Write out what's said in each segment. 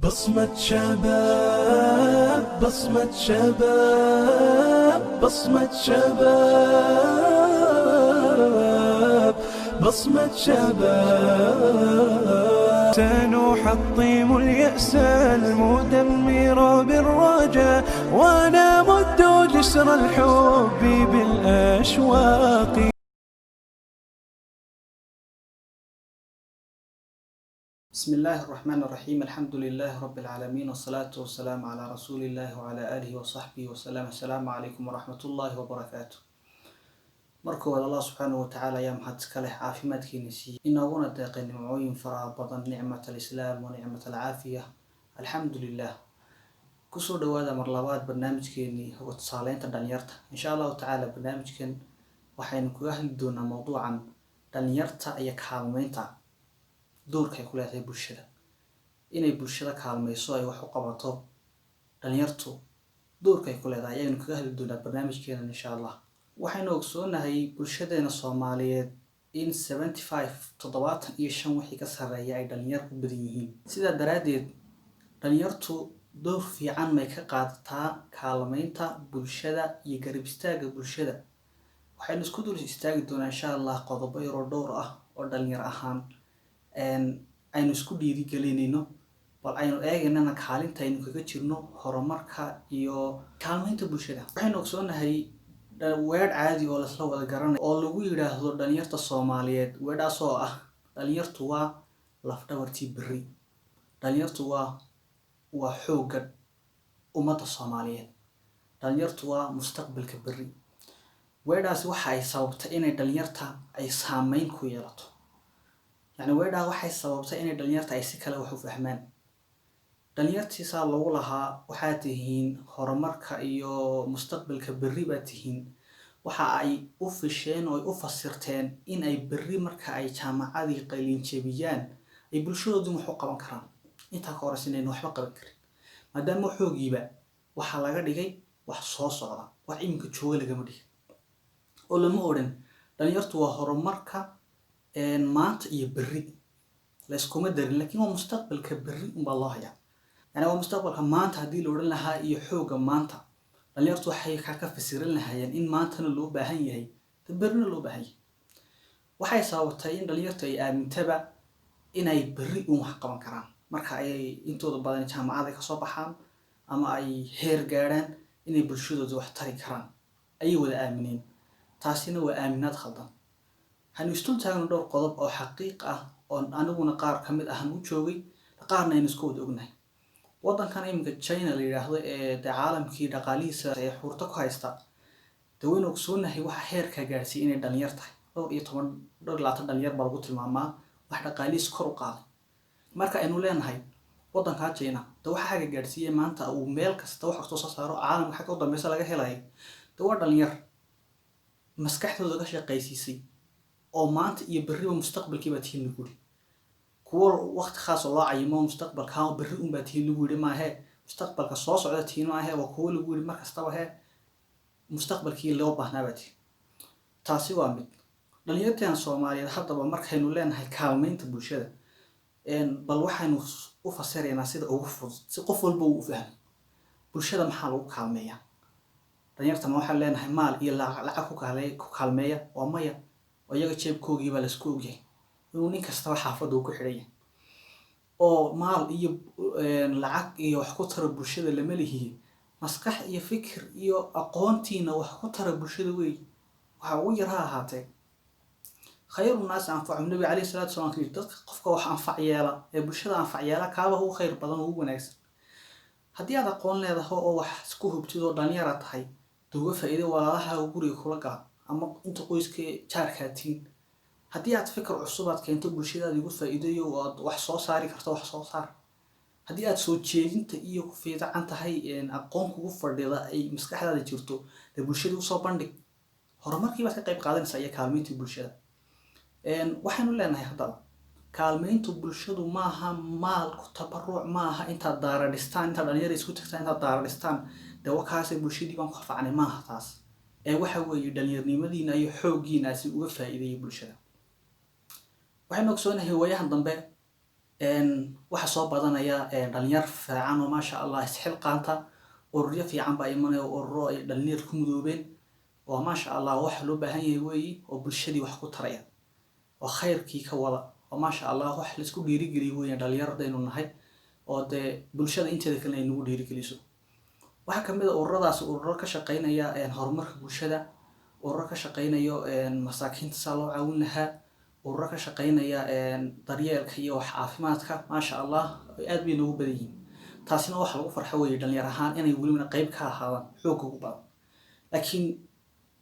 بصمة شباب بصمة شباب بصمة شباب بصمة شباب سنحطم اليأس المدمر بالرجاء ونمد جسر الحب بالأشواق. بسم الله الرحمن الرحيم. الحمد لله رب العالمين والصلاة والسلام على رسول الله وعلى آله وصحبه وسلم. السلام عليكم ورحمة الله وبركاته. مركو الله سبحانه وتعالى يا محد كله عافيمات كنسي إن أغنى داقين معوين فرع بطن نعمة الإسلام ونعمة العافية. الحمد لله. كسر دوادة مرلوات برنامج كيني هو تصالين تدنيرتا إن شاء الله تعالى برنامج كين وحين كوهل دون موضوعا دنيرتا أي كالمينتا doorka ay ku leedahay bulshada inay bulshada kaalmayso ay wax u qabato dhalinyartu doorka ay ku leedahay ayaynu kaga hadli doonaa barnaamijkeena insha Allah. waxaynu ogsoonahay bulshadeena Soomaaliyeed in 75 wixii ka sareeya ay dhalinyar u badan yihiin. sidaa daraadeed dhalinyartu door fiican may ka qaadataa kaalmaynta bulshada iyo garab istaaga bulshada. waxaynu isku dul istaagi doonaa insha Allah qodobo yar oo dhowr ah oo dhalinyar ahaan aynu isku dhiirigelinayno bal aynu eegaynana kaalinta aynu kaga jirno horumarka iyo kaalmaynta bulshada. waxaynu ogsoonahay weedh caadi oo lasla wada garanayo oo lagu yidhaahdo dhalinyarta Soomaaliyeed. weedhaas oo ah dhalinyartu waa lafdhabartii berri, dhalinyartu waa xoogga ummadda Soomaaliyeed, dhalinyartu waa mustaqbalka berri. weedhaasi waxa ay sababtay inay dhalinyarta ay saameyn ku yeelato, يعني weedhaa waxay sababtay inay dhalinyarta ay si kale wax u fahmaan. dhalinyartiisa lagu lahaa waxaad tihiin horumarka iyo mustaqbalka berri baad tihiin. waxa ay u fisheen oo ay u fasirteen in ay berri marka ay jaamacadii qalin jebiyaan ay bulshadoodu wax u qaban karaan. intaa ka hor inaynu waxba qaban karin maadaama xoogiiba waxa laga dhigay wax soo socda, wax iminka jooga lagama dhigin oo lama odhan dhalinyartu waa horumarka maanta iyo berri la iskuma darin, laakiin waa mustaqbalka berri unbaa loo hayaa. yani waa mustaqbalka maanta haddii la odhan lahaa iyo xoogga maanta dhalinyartu waxay ka fasirin lahaayeen in maantana loo baahan yahay berrina loo baahan yahay. waxay sababtay in dhalinyartu ay aamintaba inay berri un wax qaban karaan marka ay intooda badan jaamacada ka soo baxaan ama ay heer gaadhaan inay bulshadooda wax tari karaan ayay wada aamineen. taasina waa aaminaad khaldan. waxaynu istul taagno dhowr qodob oo xaqiiq ah oo aniguna qaar ka mid ahan u joogay, qaarna aynu isku wada ognahay. waddankan iminka China la yidhaahdo ee caalamkii dhaqaalihiisa ee xurto ku haysta dawaynu ogsoonahay waxa heerka gaarsiiyay inay dhalinyar tahay. 12 dhalinyar baa lagu tilmaamaa wax dhaqaalihiisa kor u qaaday. marka aynu leenahay waddanka China waxa xaga gaarsiiyay maanta uu meel kasta wax soo saaro caalamka xagga u dambaysa laga helay waa dhalinyar maskaxdooda ka shaqaysiisay oo maanta iyo berri mustaqbalkii baa tihiin lagu yiri. kuwa waqti khaas oo loo cayimo mustaqbalka berri un baa tihiin lagu yiri maahe mustaqbalka soo socda tihiin maahe waa kuwa lagu yiri mar kastaba mustaqbalkii loo baahnaa baa tihiin. taasi waa mid. dhalinyarteena Soomaaliyeed haddaba markaynu leenahay kaalmaynta bulshada bal waxaynu u fasiraynaa sida ugu fudud si qof walba uu u fahmo bulshada maxaa lagu kaalmeeyaa. dhalinyarta ma waxaan leenahay maal iyo lacag ku kaalmeeya waa maya, iyaga jeebkoogii baa la isku ogyahay inuu nin kastaba xaafadda uu ku xidhan yahay oo maal iyo lacag iyo wax ku tara bulshada lama lihiin. maskax iyo fikir iyo aqoontiina wax ku tara bulshada weey. waxa ugu yar ha ahaatee khayru naas anfacu. nabi calayhi salaatu wasalaam kii dadka qofka wax anfac yeela ee bulshada anfac yeela kaaba ugu khayr badan ugu wanaagsan. haddii aad aqoon leedahay oo wax isku hubtid oo dhalinyar tahay duuga faa'iido walaalaha guriga kula gal ama inta qoyska jaarkaatiin. haddii aad fikir cusub aad keento bulshadaada ugu faa'iideeyo oo aad wax soo saari karto wax soo saar. haddii aad soo jeedinta iyo ku fiican tahay aqoon kugu fadhida ay maskaxdaada jirto ee bulshada u soo bandhig horumarkii baad ka qayb qaadanaysaa iyo kaalmaynta bulshada. waxaynu leenahay haddaba kaalmaynta bulshadu maaha maal ku tabaruc maaha intaad daara dhistaan intaad dhalinyar isku tagtaan intaad daara dhistaan dawakaasay bulshadii baan ku faacnay maaha taas. waxa weeye dhalinyarnimadiina iyo xooggiina si uga faa'iideeyay bulshada. waxaynu ogsoonahay waayahan dambe waxa soo badanaya dhalinyar fiican oo maasha allah isxilqaanta, ururyo fiican baa imanaya, ururo ay dhalinyar ku mudoobeen oo maasha allah waxa loo baahan yahay weeyi, oo bulshadii wax ku taraya oo khayrkii ka wada, oo maasha allah wax laisku dhiirigeliyo weeyaan dhalinyardaynu nahay, oo dee bulshada inteeda kale ay nagu dhiirigeliso. waxaa kamid a ururadaas ururo ka shaqeynaya horumarka bulshada, ururo ka shaqeynayo masaakiinta saa loo caawin lahaa, ururo ka shaqeynaya daryeelka iyo wax caafimaadka, maasha allah aad bay noogu badan yihiin. taasina waxa lagu farxo weeye dhalinyar ahaan inay welibana qayb ka ahaadaan xoogga ugu badan. laakiin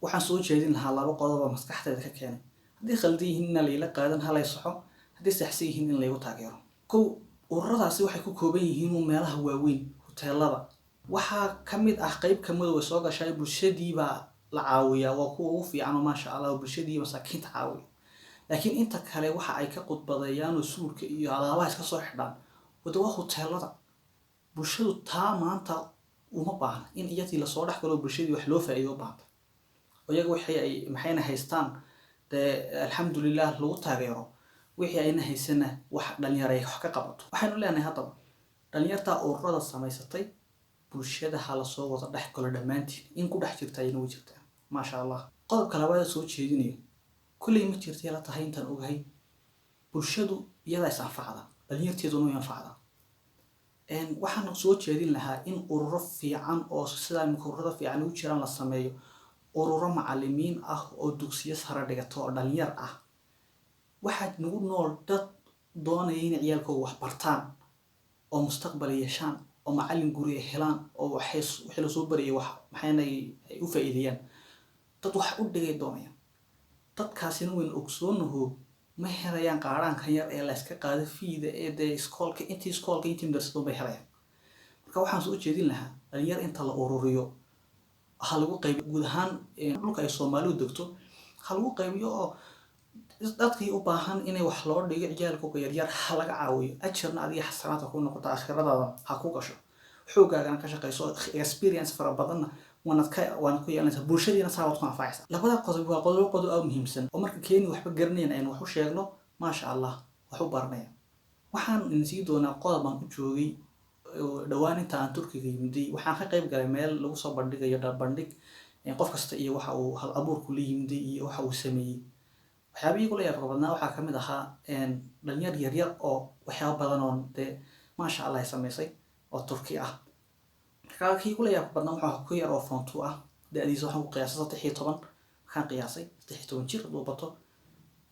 waxaan soo jeedin lahaa 2 qodob oo maskaxdeeda ka keenay. haddii khaldan yihiin in layla qaadan halay saxo, haddii saxsan yihiin in laygu taageero. kow, ururadaasi waxay ku kooban yihiin meelaha waaweyn, hoteelada. waxaa kamid ah qayb kamid way soo gashay bulshadiiba la caawiyaa, waa kuwa ugu fiican oo maasha allah bulshadii masaakiinta caawiya. laakiin inta kale waxa ay ka qudbadayaan oo suulka iyo alaabaha iska soo xidhaan wada waa hoteelada. bulshadu taa maanta uma baahna in iyadii lasoo dhex galo bulshadii wax loo faa'iido u baahda. iyaga maxayna haystaan dee alxamdulilah lagu taageero, wixii ayna haysana wax dhalinyaro ay wax ka qabato. waxaynu leenahay haddaba dhalinyarta ururada samaysatay bulshada ha la soo wada dhex galo dhammaantiin, in ku dhex jirta ayna u jirtaa maasha allah. qodobka labaad soo jeedinayo kulley ma jirtay la tahay intaan ogahay, bulshadu iyada is anfacda, dhalinyarteeduna way anfacdaa. waxaan soo jeedin lahaa in ururo fiican oo sidaa imika ururada fiican ugu jiraan la sameeyo, ururo macallimiin ah oo dugsiyo sare dhigato oo dhalinyar ah. waxaa nagu nool dad doonaya in ciyaalkooda wax bartaan oo mustaqbal yeeshaan oo macallin guri ay helaan oo wixii la soo barayay wax maxayna ay u faa'iideeyaan, dad wax u dhigay doonaya. dadkaasina weyn ogsoonaho ma helayaan qaaraankan yar ee la iska qaado fiida ee dee intii madrasado bay helayaan. marka waxaan soo jeedin lahaa dhalinyar inta la ururiyo ha lagu qaybiyo guud ahaan dhulka ay Soomaalidu degto, ha lagu qaybiyo oo dadkii u baahan inay wax loo dhigo ciyaalkooda yaryar ha laga caawiyo, ajirna adiga xasanaadka ku noqota aakhiradaada ha ku gasho, xoogaagana ka shaqeyso, experience fara badanna waan ku yeelanaysaa, bulshadiina saa waad ku anfacaysaa. labada qodob waa qodob aad muhiimsan oo marka keeni waxba garanayn aynu wax u sheegno maasha allah wax u baranaya. waxaan sii doonaa qodob aan u joogay dhawaan inta aan Turkiga yimiday. waxaan ka qayb galay meel lagu soo bandhigayo bandhig qof kasta iyo waxa uu hal abuurku la yimiday iyo waxa uu sameeyay. waxyaabihii kula yaabka badnaa waxaa kamid ahaa dhalinyar yaryar oo waxyaabo badan oo dee maasha allah ay samaysay oo Turki ah. markaa kii kula yaabka badnaa waxaa ku yar oo Form 2 ah, da'diisa waxaan ku qiyaasay 13, waxaan qiyaasay 13 jir hadduu bato.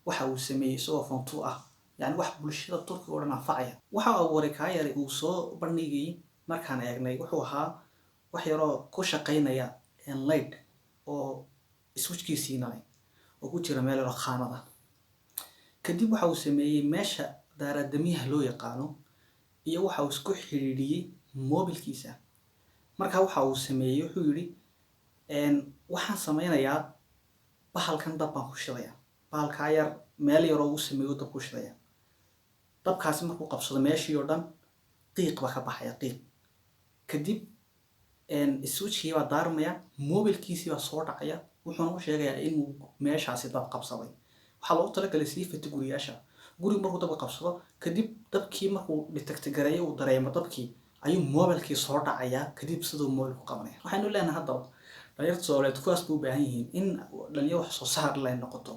waxa uu sameeyay isagoo Form 2 ah, yani wax bulshada Turkiga oo dhan anfacaya. waxa uu waray kaa yari uu soo bandhigay markaan eegnay wuxuu ahaa wax yaroo ku shaqeynaya light oo switchkiisiinay oo ku jira meel yar khaanada. kadib waxa uu sameeyay meesha daaradamiyaha loo yaqaano iyo waxa uu isku xiriiriyay mobilkiisa. marka waxa uu sameeyay wuxuu yiri waxaan sameynayaa bahalkan dab baan ku shidayaa, bahalka yar meel yar oo uu sameeyo dab ku shidayaa. dabkaasi markuu qabsado meeshii oo dhan qiiq baa ka baxaya, qiiq. kadib switchkii baa daarmaya, mobilkiisii baa soo dhacaya, wuxuuna u sheegayaa inuu meeshaasi dab qabsaday. waxaa loogu talagalay sii fati guriyaasha. guriga markuu dabka qabsado kadib dabkii markuu detect gareeyo uu dareemo dabkii ayuu mobilkii soo dhacayaa, kadib siduu mobilku qabanaya. waxaynu leenahay haddaba dhalinyarta Soomaaliyeed kuwaas buu u baahan yihiin in dhalinyaro wax soo saar leh noqoto.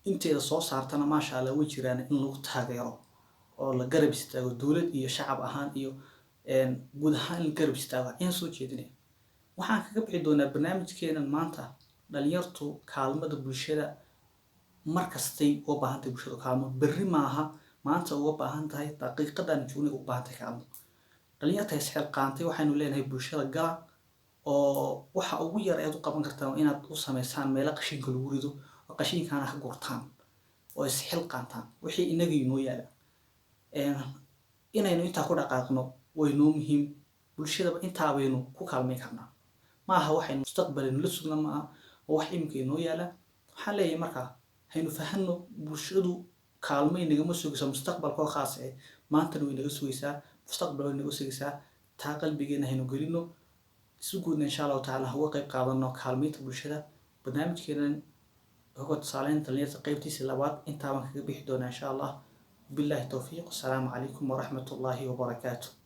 inteeda soo saartana maasha allah way jiraan in lagu taageero oo la garab istaago, dowlad iyo shacab ahaan iyo guud ahaan la garab istaago in soo jeedinaya. waxaan kaga bixi doonaa barnaamijkeenan maanta dhalinyartu kaalmada bulshada markastay uga baahan tahay bulshada kaalmo. berri maaha maanta uga baahan tahay, daqiiqadan joogna uga baahan tahay kaalmo. dhalinyarta isxilqaantay waxaynu leenahay bulshada gala oo waxa ugu yar aad u qaban kartaan inaad u sameysaan meelo qashinka lagu rido oo qashinkaana ka gurtaan oo isxilqaantaan wixii inaga inoo yaala. inaynu intaa ku dhaqaaqno way noo muhiim, bulshada intaa baynu ku kaalmeyn karnaa. maaha waxaynu mustaqbalin la sugna maaha oo wax imika inoo yaala. waxaan leeyahay markaa haynu fahanno bulshadu kaalmo inagama sugayso mustaqbalka oo khaas ah, maantana way naga sugaysaa, mustaqbal way naga sugaysaa. taa qalbigeena haynu gelino, si guudna insha allahu tacaala uga qayb qaadano kaalmeynta bulshada. barnaamijkeenan uga tusaaleyn dhalinyarta qaybtiisa labaad intaa baan kaga bixi doonaa insha allah. بالله التوفيق. السلام عليكم ورحمة الله وبركاته.